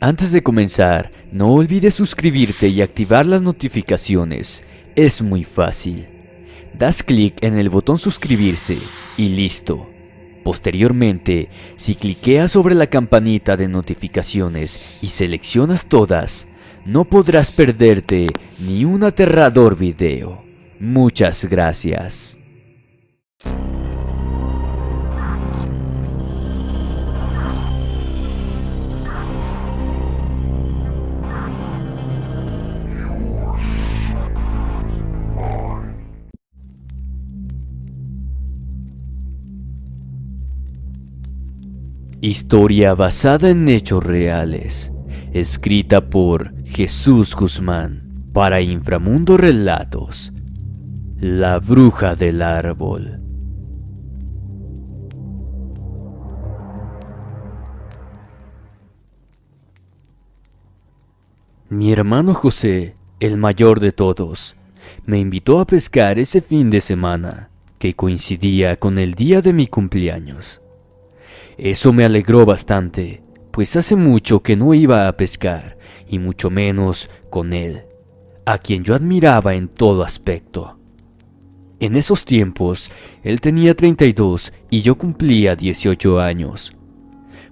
Antes de comenzar, no olvides suscribirte y activar las notificaciones. Es muy fácil. Das clic en el botón suscribirse y listo. Posteriormente, si cliqueas sobre la campanita de notificaciones y seleccionas todas, no podrás perderte ni un aterrador video. Muchas gracias. Historia basada en hechos reales, escrita por Jesús Guzmán para Inframundo Relatos. La bruja del árbol. Mi hermano José, el mayor de todos, me invitó a pescar ese fin de semana, que coincidía con el día de mi cumpleaños. Eso me alegró bastante, pues hace mucho que no iba a pescar, y mucho menos con él, a quien yo admiraba en todo aspecto. En esos tiempos, él tenía 32 y yo cumplía 18 años.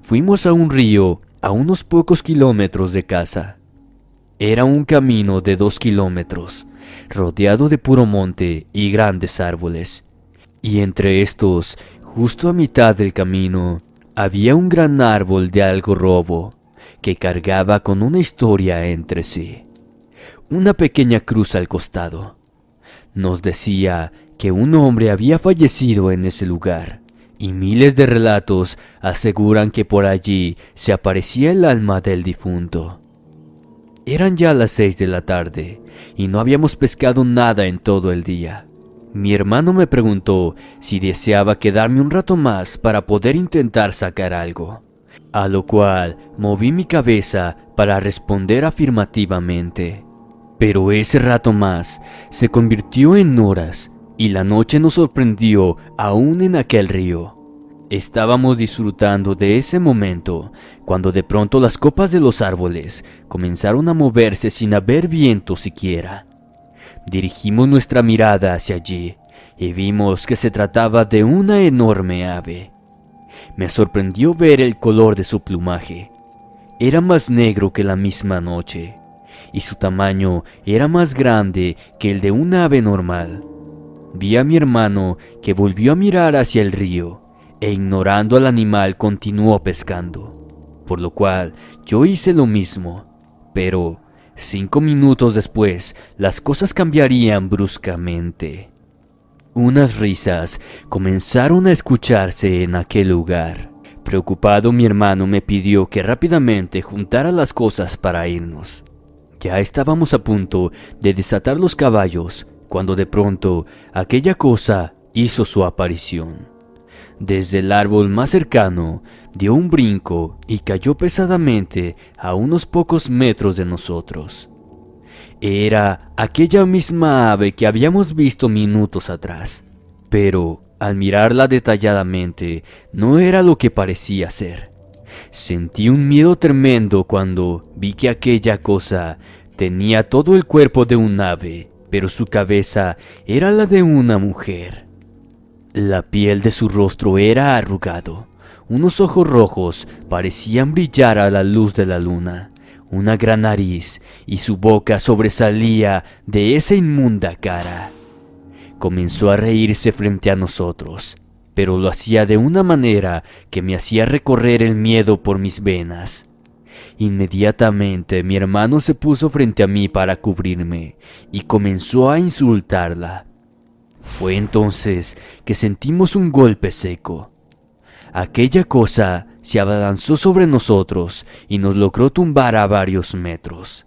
Fuimos a un río a unos pocos kilómetros de casa. Era un camino de 2 kilómetros, rodeado de puro monte y grandes árboles. Y entre estos, justo a mitad del camino, había un gran árbol de algarrobo que cargaba con una historia entre sí. Una pequeña cruz al costado. Nos decía que un hombre había fallecido en ese lugar, y miles de relatos aseguran que por allí se aparecía el alma del difunto. Eran ya las 6 de la tarde, y no habíamos pescado nada en todo el día. Mi hermano me preguntó si deseaba quedarme un rato más para poder intentar sacar algo, a lo cual moví mi cabeza para responder afirmativamente. Pero ese rato más se convirtió en horas y la noche nos sorprendió aún en aquel río. Estábamos disfrutando de ese momento cuando de pronto las copas de los árboles comenzaron a moverse sin haber viento siquiera. Dirigimos nuestra mirada hacia allí y vimos que se trataba de una enorme ave. Me sorprendió ver el color de su plumaje. Era más negro que la misma noche, y su tamaño era más grande que el de un ave normal. Vi a mi hermano que volvió a mirar hacia el río, e ignorando al animal continuó pescando, por lo cual yo hice lo mismo, pero 5 minutos después, las cosas cambiarían bruscamente. Unas risas comenzaron a escucharse en aquel lugar. Preocupado, mi hermano me pidió que rápidamente juntara las cosas para irnos. Ya estábamos a punto de desatar los caballos, cuando de pronto aquella cosa hizo su aparición. Desde el árbol más cercano, dio un brinco y cayó pesadamente a unos pocos metros de nosotros. Era aquella misma ave que habíamos visto minutos atrás, pero al mirarla detalladamente no era lo que parecía ser. Sentí un miedo tremendo cuando vi que aquella cosa tenía todo el cuerpo de un ave, pero su cabeza era la de una mujer. La piel de su rostro era arrugado, unos ojos rojos parecían brillar a la luz de la luna, una gran nariz y su boca sobresalía de esa inmunda cara. Comenzó a reírse frente a nosotros, pero lo hacía de una manera que me hacía recorrer el miedo por mis venas. Inmediatamente mi hermano se puso frente a mí para cubrirme y comenzó a insultarla. Fue entonces que sentimos un golpe seco. Aquella cosa se abalanzó sobre nosotros y nos logró tumbar a varios metros.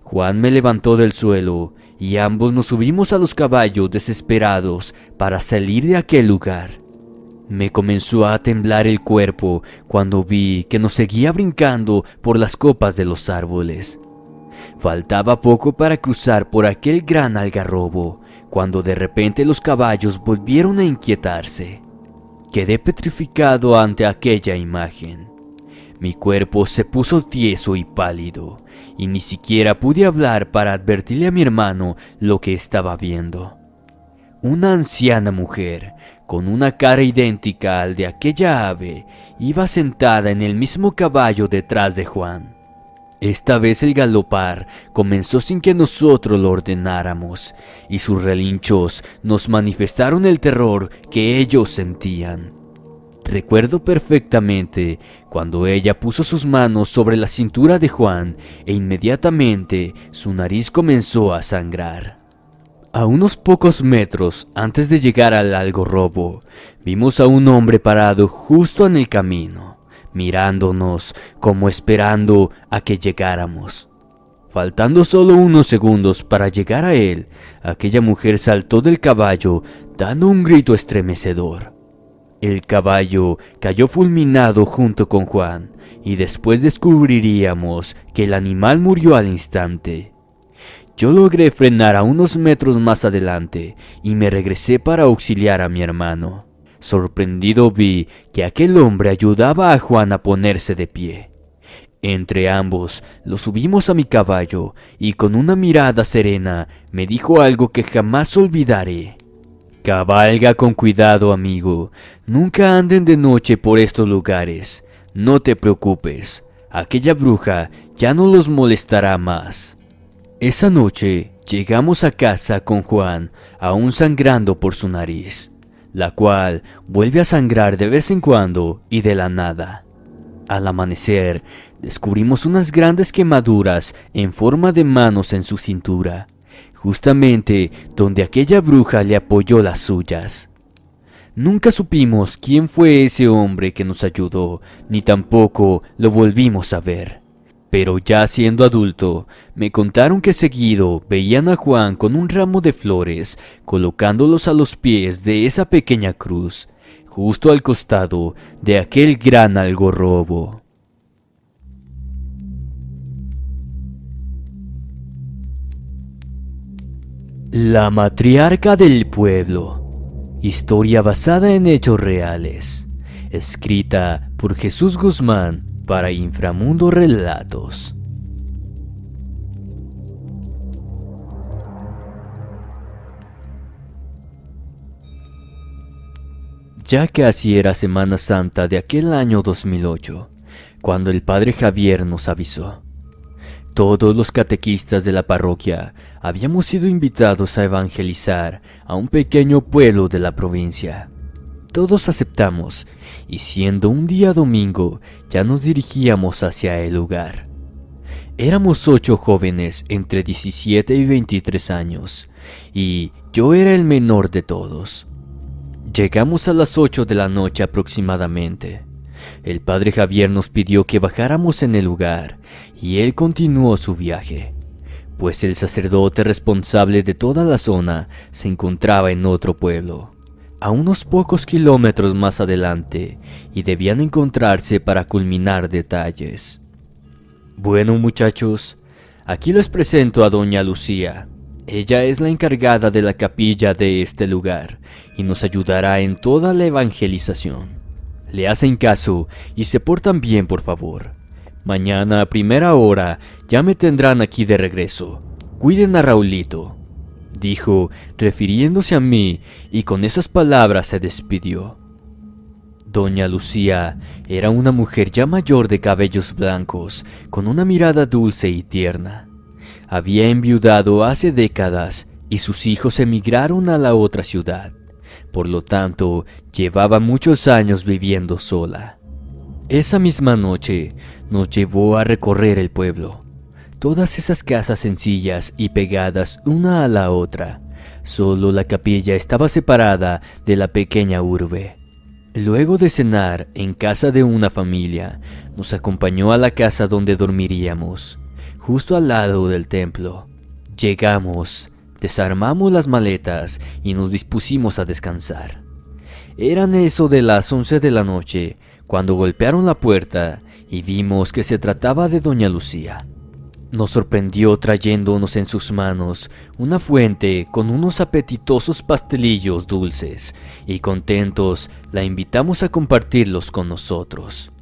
Juan me levantó del suelo y ambos nos subimos a los caballos desesperados para salir de aquel lugar. Me comenzó a temblar el cuerpo cuando vi que nos seguía brincando por las copas de los árboles. Faltaba poco para cruzar por aquel gran algarrobo, cuando de repente los caballos volvieron a inquietarse. Quedé petrificado ante aquella imagen. Mi cuerpo se puso tieso y pálido, y ni siquiera pude hablar para advertirle a mi hermano lo que estaba viendo. Una anciana mujer, con una cara idéntica al de aquella ave, iba sentada en el mismo caballo detrás de Juan. Esta vez el galopar comenzó sin que nosotros lo ordenáramos, y sus relinchos nos manifestaron el terror que ellos sentían. Recuerdo perfectamente cuando ella puso sus manos sobre la cintura de Juan e inmediatamente su nariz comenzó a sangrar. A unos pocos metros antes de llegar al algarrobo, vimos a un hombre parado justo en el camino, mirándonos como esperando a que llegáramos. Faltando solo unos segundos para llegar a él, aquella mujer saltó del caballo dando un grito estremecedor. El caballo cayó fulminado junto con Juan, y después descubriríamos que el animal murió al instante. Yo logré frenar a unos metros más adelante y me regresé para auxiliar a mi hermano. Sorprendido vi que aquel hombre ayudaba a Juan a ponerse de pie. Entre ambos lo subimos a mi caballo y con una mirada serena me dijo algo que jamás olvidaré. Cabalga con cuidado, amigo. Nunca anden de noche por estos lugares. No te preocupes. Aquella bruja ya no los molestará más. Esa noche llegamos a casa con Juan aún sangrando por su nariz, la cual vuelve a sangrar de vez en cuando y de la nada. Al amanecer, descubrimos unas grandes quemaduras en forma de manos en su cintura, justamente donde aquella bruja le apoyó las suyas. Nunca supimos quién fue ese hombre que nos ayudó, ni tampoco lo volvimos a ver. Pero ya siendo adulto, me contaron que seguido veían a Juan con un ramo de flores, colocándolos a los pies de esa pequeña cruz, justo al costado de aquel gran algarrobo. La matriarca del pueblo. Historia basada en hechos reales. Escrita por Jesús Guzmán para Inframundo Relatos. Ya casi era Semana Santa de aquel año 2008, cuando el padre Javier nos avisó. Todos los catequistas de la parroquia habíamos sido invitados a evangelizar a un pequeño pueblo de la provincia. Todos aceptamos, y siendo un día domingo, ya nos dirigíamos hacia el lugar. Éramos 8 jóvenes entre 17 y 23 años, y yo era el menor de todos. Llegamos a las 8 de la noche aproximadamente. El padre Javier nos pidió que bajáramos en el lugar, y él continuó su viaje, pues el sacerdote responsable de toda la zona se encontraba en otro pueblo, a unos pocos kilómetros más adelante, y debían encontrarse para culminar detalles. Bueno, muchachos, aquí les presento a doña Lucía. Ella es la encargada de la capilla de este lugar y nos ayudará en toda la evangelización. Le hacen caso y se portan bien, por favor. Mañana a primera hora ya me tendrán aquí de regreso. Cuiden a Raulito, dijo, refiriéndose a mí, y con esas palabras se despidió. Doña Lucía era una mujer ya mayor de cabellos blancos, con una mirada dulce y tierna. Había enviudado hace décadas y sus hijos emigraron a la otra ciudad. Por lo tanto, llevaba muchos años viviendo sola. Esa misma noche nos llevó a recorrer el pueblo. Todas esas casas sencillas y pegadas una a la otra. Solo la capilla estaba separada de la pequeña urbe. Luego de cenar en casa de una familia, nos acompañó a la casa donde dormiríamos, justo al lado del templo. Llegamos, desarmamos las maletas y nos dispusimos a descansar. Eran eso de las 11 de la noche cuando golpearon la puerta y vimos que se trataba de doña Lucía. Nos sorprendió trayéndonos en sus manos una fuente con unos apetitosos pastelillos dulces, y contentos la invitamos a compartirlos con nosotros.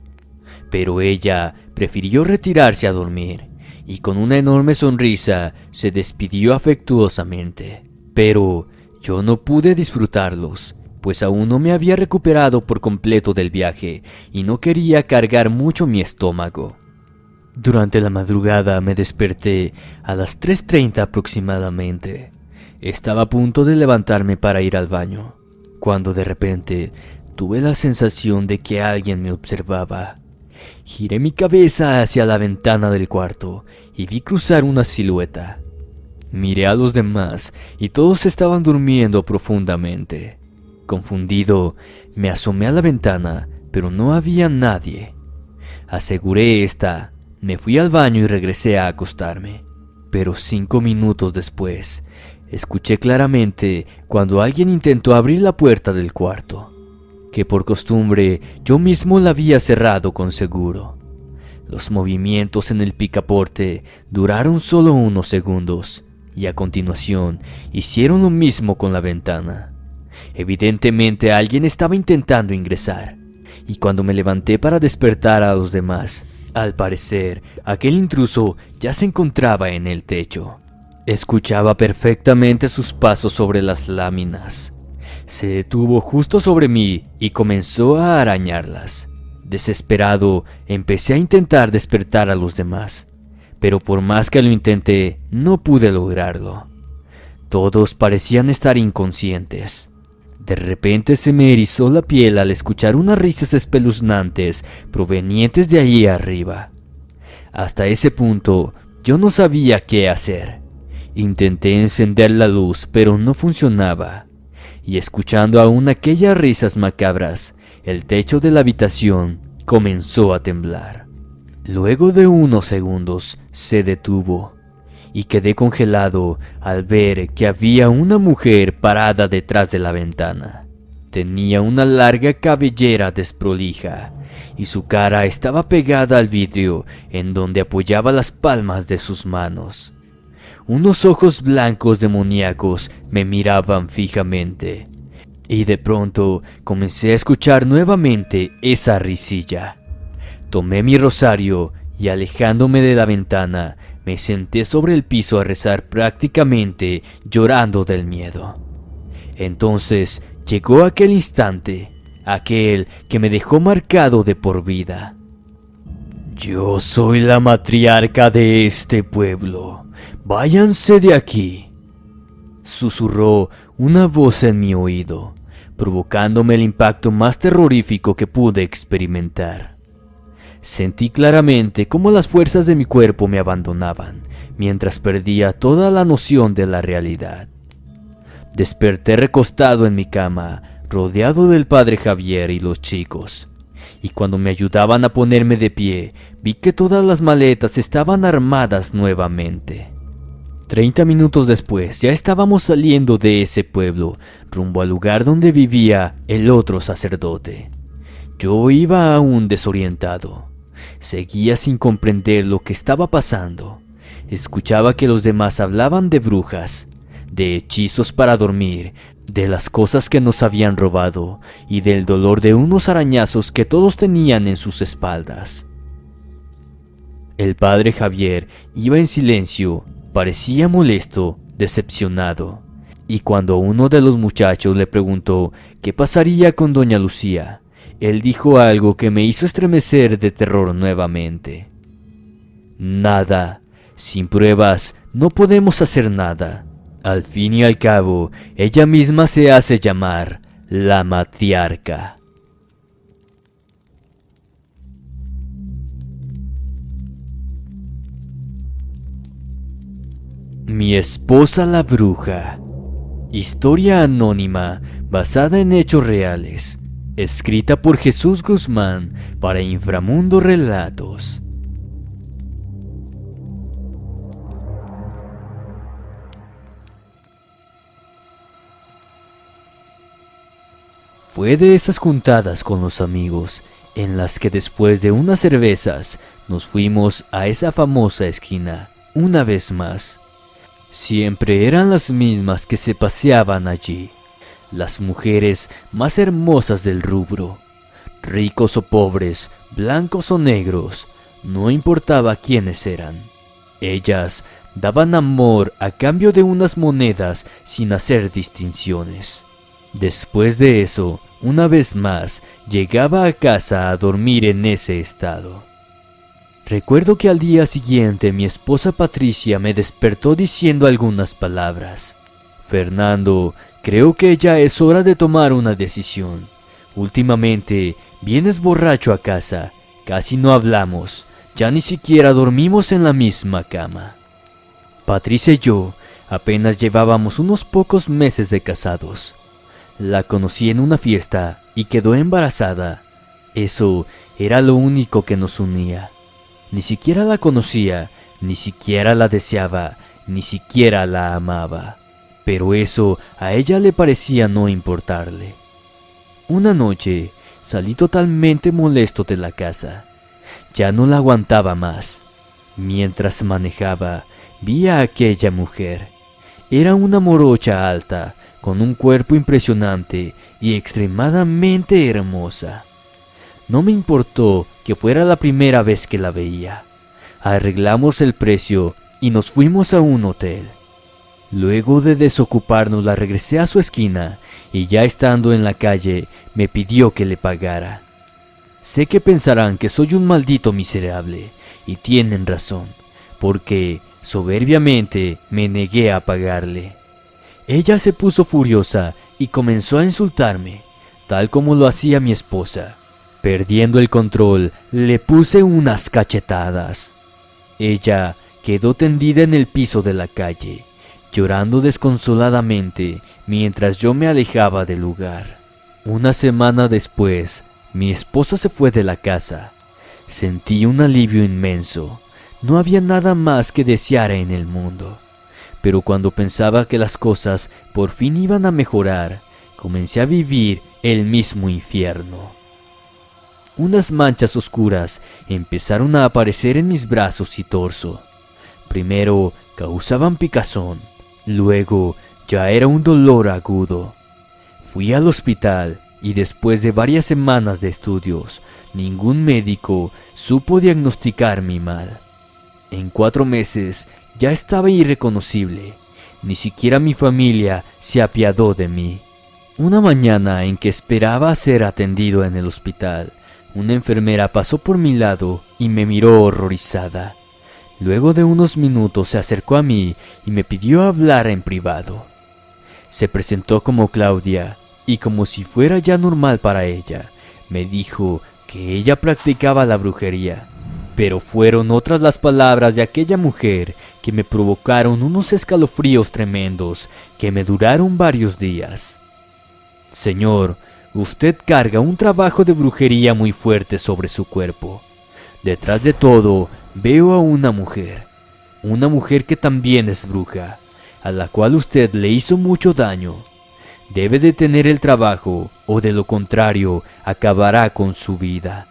pero ella prefirió retirarse a dormir y con una enorme sonrisa se despidió afectuosamente. Pero yo no pude disfrutarlos, pues aún no me había recuperado por completo del viaje y no quería cargar mucho mi estómago. Durante la madrugada me desperté a las 3:30 aproximadamente. Estaba a punto de levantarme para ir al baño, cuando de repente tuve la sensación de que alguien me observaba. Giré mi cabeza hacia la ventana del cuarto y vi cruzar una silueta. Miré a los demás y todos estaban durmiendo profundamente. Confundido, me asomé a la ventana, pero no había nadie. Aseguré esta, me fui al baño y regresé a acostarme. Pero 5 minutos después, escuché claramente cuando alguien intentó abrir la puerta del cuarto, que por costumbre yo mismo la había cerrado con seguro. Los movimientos en el picaporte duraron solo unos segundos y a continuación hicieron lo mismo con la ventana. Evidentemente alguien estaba intentando ingresar, y cuando me levanté para despertar a los demás, al parecer aquel intruso ya se encontraba en el techo. Escuchaba perfectamente sus pasos sobre las láminas. Se detuvo justo sobre mí y comenzó a arañarlas. Desesperado, empecé a intentar despertar a los demás, pero por más que lo intenté, no pude lograrlo. Todos parecían estar inconscientes. De repente se me erizó la piel al escuchar unas risas espeluznantes provenientes de ahí arriba. Hasta ese punto, yo no sabía qué hacer. Intenté encender la luz, pero no funcionaba. Y escuchando aún aquellas risas macabras, el techo de la habitación comenzó a temblar. Luego de unos segundos, se detuvo. Y quedé congelado al ver que había una mujer parada detrás de la ventana. Tenía una larga cabellera desprolija y su cara estaba pegada al vidrio en donde apoyaba las palmas de sus manos. Unos ojos blancos demoníacos me miraban fijamente y de pronto comencé a escuchar nuevamente esa risilla. Tomé mi rosario y alejándome de la ventana, me senté sobre el piso a rezar prácticamente llorando del miedo. Entonces llegó aquel instante, aquel que me dejó marcado de por vida. Yo soy la matriarca de este pueblo. Váyanse de aquí, susurró una voz en mi oído, provocándome el impacto más terrorífico que pude experimentar. Sentí claramente cómo las fuerzas de mi cuerpo me abandonaban, mientras perdía toda la noción de la realidad. Desperté recostado en mi cama, rodeado del padre Javier y los chicos, y cuando me ayudaban a ponerme de pie, vi que todas las maletas estaban armadas nuevamente. 30 minutos después, ya estábamos saliendo de ese pueblo, rumbo al lugar donde vivía el otro sacerdote. Yo iba aún desorientado. Seguía sin comprender lo que estaba pasando. Escuchaba que los demás hablaban de brujas, de hechizos para dormir, de las cosas que nos habían robado y del dolor de unos arañazos que todos tenían en sus espaldas. El padre Javier iba en silencio, parecía molesto, decepcionado, y cuando uno de los muchachos le preguntó qué pasaría con doña Lucía, él dijo algo que me hizo estremecer de terror nuevamente. Nada. Sin pruebas, no podemos hacer nada. Al fin y al cabo, ella misma se hace llamar la matriarca. Mi esposa la bruja. Historia anónima basada en hechos reales. Escrita por Jesús Guzmán para Inframundo Relatos. Fue de esas juntadas con los amigos en las que después de unas cervezas nos fuimos a esa famosa esquina una vez más. Siempre eran las mismas que se paseaban allí. Las mujeres más hermosas del rubro, ricos o pobres, blancos o negros, no importaba quiénes eran. Ellas daban amor a cambio de unas monedas sin hacer distinciones. Después de eso, una vez más, llegaba a casa a dormir en ese estado. Recuerdo que al día siguiente mi esposa Patricia me despertó diciendo algunas palabras. Fernando, creo que ya es hora de tomar una decisión. Últimamente vienes borracho a casa, casi no hablamos, ya ni siquiera dormimos en la misma cama. Patricia y yo apenas llevábamos unos pocos meses de casados. La conocí en una fiesta y quedó embarazada. Eso era lo único que nos unía. Ni siquiera la conocía, ni siquiera la deseaba, ni siquiera la amaba. Pero eso a ella le parecía no importarle. Una noche salí totalmente molesto de la casa. Ya no la aguantaba más. Mientras manejaba, vi a aquella mujer. Era una morocha alta, con un cuerpo impresionante y extremadamente hermosa. No me importó que fuera la primera vez que la veía. Arreglamos el precio y nos fuimos a un hotel. Luego de desocuparnos la regresé a su esquina y ya estando en la calle me pidió que le pagara. Sé que pensarán que soy un maldito miserable y tienen razón, porque soberbiamente me negué a pagarle. Ella se puso furiosa y comenzó a insultarme, tal como lo hacía mi esposa. Perdiendo el control, le puse unas cachetadas. Ella quedó tendida en el piso de la calle, llorando desconsoladamente mientras yo me alejaba del lugar. Una semana después, mi esposa se fue de la casa. Sentí un alivio inmenso. No había nada más que deseara en el mundo. Pero cuando pensaba que las cosas por fin iban a mejorar, comencé a vivir el mismo infierno. Unas manchas oscuras empezaron a aparecer en mis brazos y torso. Primero causaban picazón, luego ya era un dolor agudo. Fui al hospital y después de varias semanas de estudios, ningún médico supo diagnosticar mi mal. En 4 meses ya estaba irreconocible. Ni siquiera mi familia se apiadó de mí. Una mañana en que esperaba ser atendido en el hospital, una enfermera pasó por mi lado y me miró horrorizada. Luego de unos minutos se acercó a mí y me pidió hablar en privado. Se presentó como Claudia y como si fuera ya normal para ella, me dijo que ella practicaba la brujería. Pero fueron otras las palabras de aquella mujer que me provocaron unos escalofríos tremendos que me duraron varios días. Señor, usted carga un trabajo de brujería muy fuerte sobre su cuerpo. Detrás de todo, veo a una mujer que también es bruja, a la cual usted le hizo mucho daño. Debe detener el trabajo, o de lo contrario, acabará con su vida.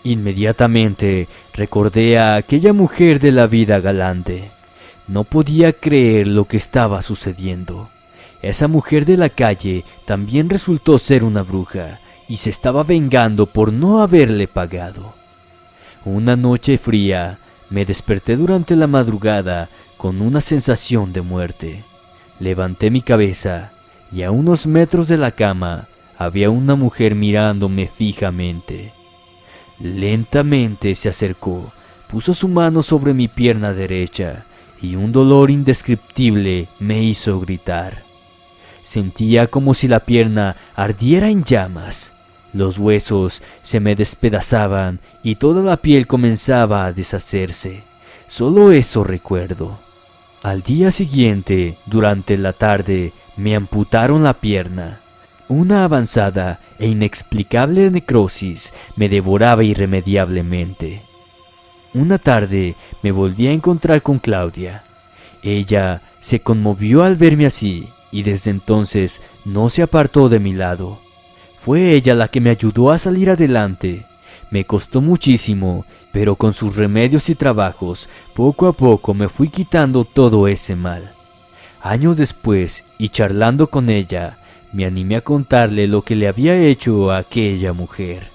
Inmediatamente recordé a aquella mujer de la vida galante. No podía creer lo que estaba sucediendo. Esa mujer de la calle también resultó ser una bruja y se estaba vengando por no haberle pagado. Una noche fría, me desperté durante la madrugada con una sensación de muerte. Levanté mi cabeza y a unos metros de la cama había una mujer mirándome fijamente. Lentamente se acercó, puso su mano sobre mi pierna derecha y un dolor indescriptible me hizo gritar. Sentía como si la pierna ardiera en llamas. Los huesos se me despedazaban y toda la piel comenzaba a deshacerse. Solo eso recuerdo. Al día siguiente, durante la tarde, me amputaron la pierna. Una avanzada e inexplicable necrosis me devoraba irremediablemente. Una tarde me volví a encontrar con Claudia. Ella se conmovió al verme así y desde entonces no se apartó de mi lado. Fue ella la que me ayudó a salir adelante. Me costó muchísimo, pero con sus remedios y trabajos, poco a poco me fui quitando todo ese mal. Años después, y charlando con ella, me animé a contarle lo que le había hecho a aquella mujer.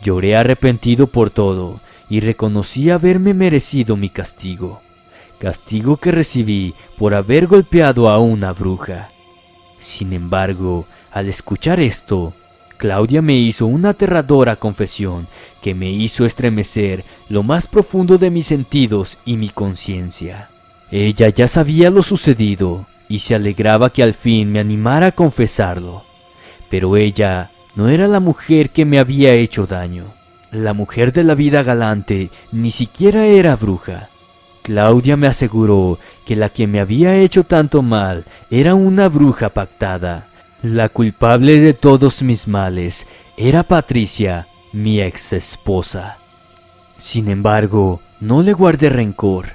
Lloré arrepentido por todo y reconocí haberme merecido mi castigo que recibí por haber golpeado a una bruja. Sin embargo, al escuchar esto, Claudia me hizo una aterradora confesión que me hizo estremecer lo más profundo de mis sentidos y mi conciencia. Ella ya sabía lo sucedido y se alegraba que al fin me animara a confesarlo. Pero ella no era la mujer que me había hecho daño. La mujer de la vida galante ni siquiera era bruja. Claudia me aseguró que la que me había hecho tanto mal era una bruja pactada. La culpable de todos mis males era Patricia, mi ex esposa. Sin embargo, no le guardé rencor,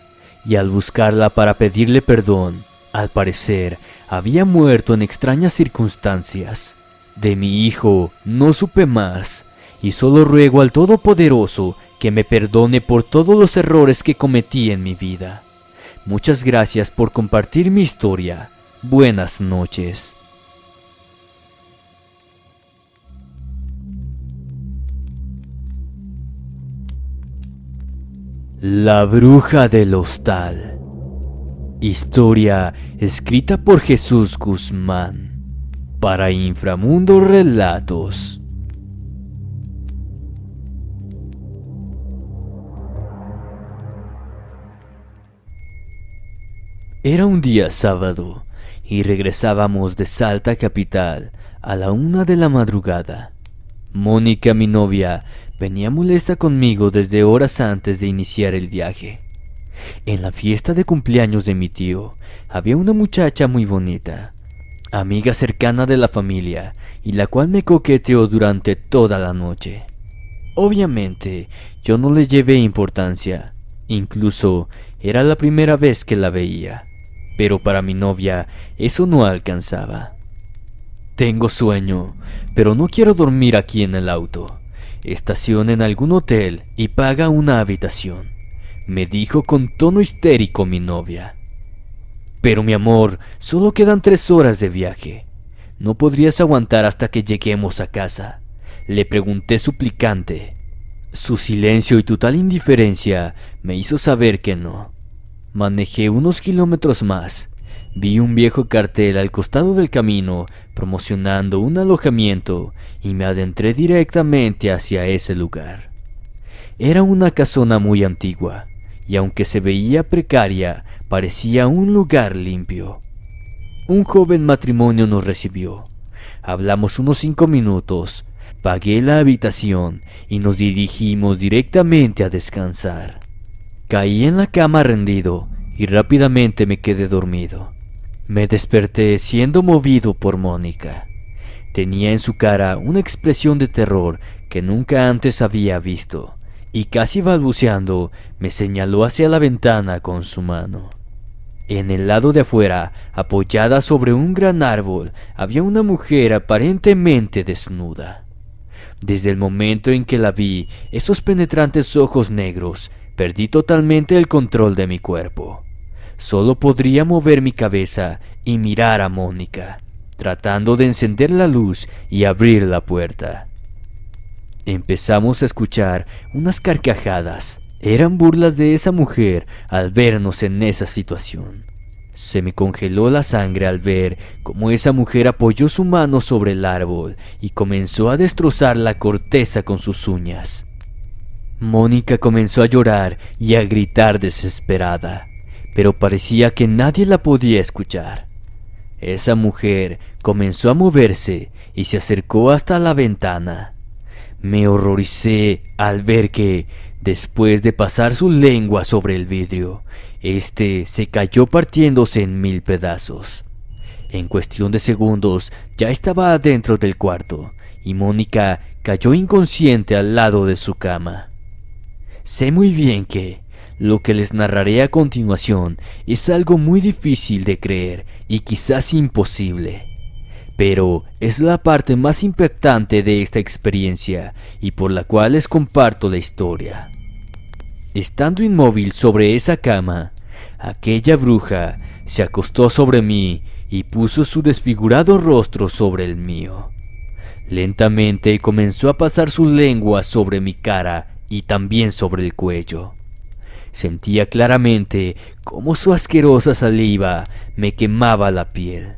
y al buscarla para pedirle perdón, al parecer había muerto en extrañas circunstancias. De mi hijo no supe más, y solo ruego al Todopoderoso que me perdone por todos los errores que cometí en mi vida. Muchas gracias por compartir mi historia. Buenas noches. La bruja del hostal. Historia escrita por Jesús Guzmán para Inframundo Relatos. Era un día sábado y regresábamos de Salta capital a la 1 de la madrugada. Mónica, mi novia, venía molesta conmigo desde horas antes de iniciar el viaje. En la fiesta de cumpleaños de mi tío había una muchacha muy bonita, amiga cercana de la familia, y la cual me coqueteó durante toda la noche. Obviamente, yo no le llevé importancia, incluso era la primera vez que la veía. Pero para mi novia eso no alcanzaba. Tengo sueño, pero no quiero dormir aquí en el auto. Estaciona en algún hotel y paga una habitación, me dijo con tono histérico mi novia. Pero mi amor, solo quedan 3 horas de viaje. ¿No podrías aguantar hasta que lleguemos a casa?, le pregunté suplicante. Su silencio y total indiferencia me hizo saber que no. Manejé unos kilómetros más. Vi un viejo cartel al costado del camino promocionando un alojamiento y me adentré directamente hacia ese lugar. Era una casona muy antigua y aunque se veía precaria, parecía un lugar limpio. Un joven matrimonio nos recibió. Hablamos unos 5 minutos, pagué la habitación y nos dirigimos directamente a descansar. Caí en la cama rendido y rápidamente me quedé dormido. Me desperté siendo movido por Mónica. Tenía en su cara una expresión de terror que nunca antes había visto, y casi balbuceando me señaló hacia la ventana con su mano. En el lado de afuera, apoyada sobre un gran árbol, había una mujer aparentemente desnuda. Desde el momento en que la vi, esos penetrantes ojos negros, perdí totalmente el control de mi cuerpo. Solo podría mover mi cabeza y mirar a Mónica, tratando de encender la luz y abrir la puerta. Empezamos a escuchar unas carcajadas. Eran burlas de esa mujer al vernos en esa situación. Se me congeló la sangre al ver cómo esa mujer apoyó su mano sobre el árbol y comenzó a destrozar la corteza con sus uñas. Mónica comenzó a llorar y a gritar desesperada, pero parecía que nadie la podía escuchar. Esa mujer comenzó a moverse y se acercó hasta la ventana. Me horroricé al ver que, después de pasar su lengua sobre el vidrio, este se cayó partiéndose en 1000 pedazos. En cuestión de segundos ya estaba adentro del cuarto y Mónica cayó inconsciente al lado de su cama. Sé muy bien que lo que les narraré a continuación es algo muy difícil de creer y quizás imposible, pero es la parte más impactante de esta experiencia y por la cual les comparto la historia. Estando inmóvil sobre esa cama, aquella bruja se acostó sobre mí y puso su desfigurado rostro sobre el mío. Lentamente comenzó a pasar su lengua sobre mi cara y también sobre el cuello. Sentía claramente cómo su asquerosa saliva me quemaba la piel.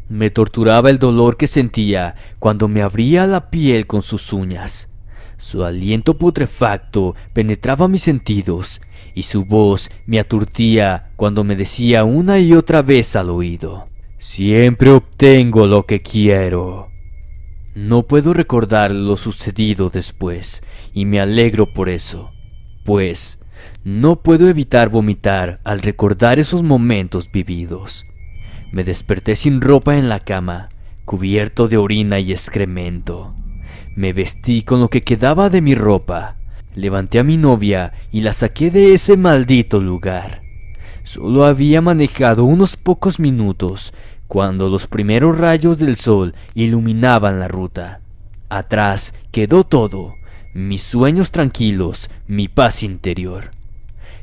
Me torturaba el dolor que sentía cuando me abría la piel con sus uñas. Su aliento putrefacto penetraba mis sentidos y su voz me aturdía cuando me decía una y otra vez al oído: siempre obtengo lo que quiero. No puedo recordar lo sucedido después y me alegro por eso, pues no puedo evitar vomitar al recordar esos momentos vividos. Me desperté sin ropa en la cama, cubierto de orina y excremento. Me vestí con lo que quedaba de mi ropa, levanté a mi novia y la saqué de ese maldito lugar. Solo había manejado unos pocos minutos cuando los primeros rayos del sol iluminaban la ruta. Atrás quedó todo, mis sueños tranquilos, mi paz interior.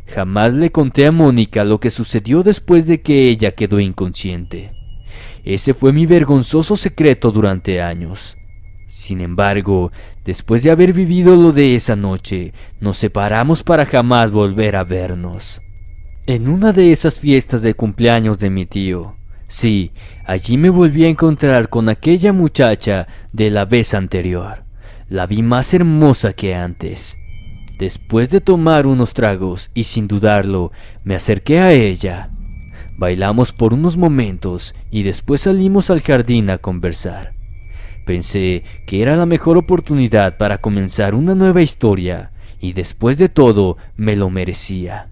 Jamás le conté a Mónica lo que sucedió después de que ella quedó inconsciente. Ese fue mi vergonzoso secreto durante años. Sin embargo, después de haber vivido lo de esa noche, nos separamos para jamás volver a vernos. En una de esas fiestas de cumpleaños de mi tío, sí, allí me volví a encontrar con aquella muchacha de la vez anterior. La vi más hermosa que antes. Después de tomar unos tragos y sin dudarlo, me acerqué a ella. Bailamos por unos momentos y después salimos al jardín a conversar. Pensé que era la mejor oportunidad para comenzar una nueva historia y después de todo me lo merecía.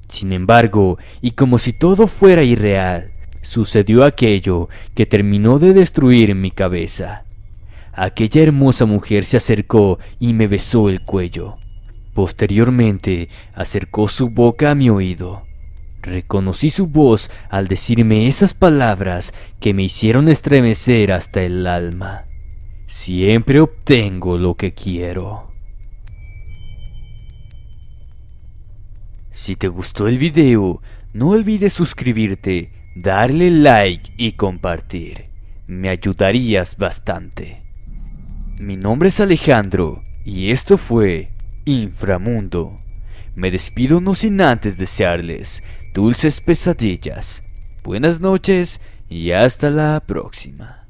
Sin embargo, y como si todo fuera irreal, sucedió aquello que terminó de destruir mi cabeza. Aquella hermosa mujer se acercó y me besó el cuello. Posteriormente, acercó su boca a mi oído. Reconocí su voz al decirme esas palabras que me hicieron estremecer hasta el alma. Siempre obtengo lo que quiero. Si te gustó el video, no olvides suscribirte, darle like y compartir. Me ayudarías bastante. Mi nombre es Alejandro y esto fue Inframundo. Me despido no sin antes desearles dulces pesadillas. Buenas noches y hasta la próxima.